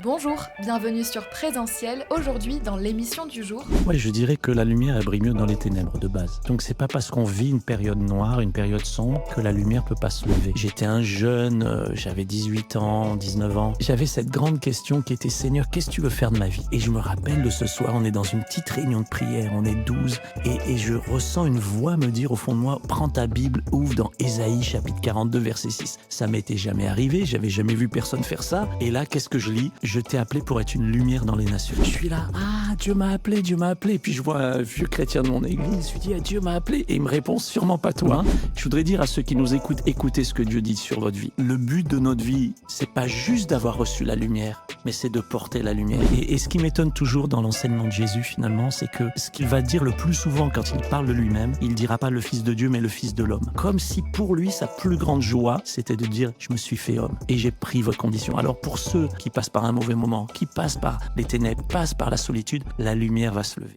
Bonjour, bienvenue sur Présentiel, aujourd'hui dans l'émission du jour. Ouais, je dirais que la lumière, elle brille mieux dans les ténèbres de base. Donc c'est pas parce qu'on vit une période noire, une période sombre, que la lumière peut pas se lever. J'étais un jeune, j'avais 18 ans, 19 ans. J'avais cette grande question qui était: Seigneur, qu'est-ce que tu veux faire de ma vie? Et je me rappelle de ce soir, on est dans une petite réunion de prière, on est 12, et je ressens une voix me dire au fond de moi: prends ta Bible, ouvre dans Ésaïe chapitre 42 verset 6. Ça m'était jamais arrivé, j'avais jamais vu personne faire ça. Et là, qu'est-ce que je lis? Je t'ai appelé pour être une lumière dans les nations. Je suis là, Dieu m'a appelé, Dieu m'a appelé. Puis je vois un vieux chrétien de mon église, je lui dis: Dieu m'a appelé. Et il me répond: sûrement pas toi. Je voudrais dire à ceux qui nous écoutent: écoutez ce que Dieu dit sur votre vie. Le but de notre vie, c'est pas juste d'avoir reçu la lumière, mais c'est de porter la lumière. Et ce qui m'étonne toujours dans l'enseignement de Jésus, finalement, c'est que ce qu'il va dire le plus souvent quand il parle de lui-même, il dira pas le Fils de Dieu, mais le Fils de l'homme. Comme si pour lui, sa plus grande joie, c'était de dire: je me suis fait homme et j'ai pris votre condition. Alors pour ceux qui passent par un mauvais moment, qui passent par les ténèbres, passent par la solitude, la lumière va se lever.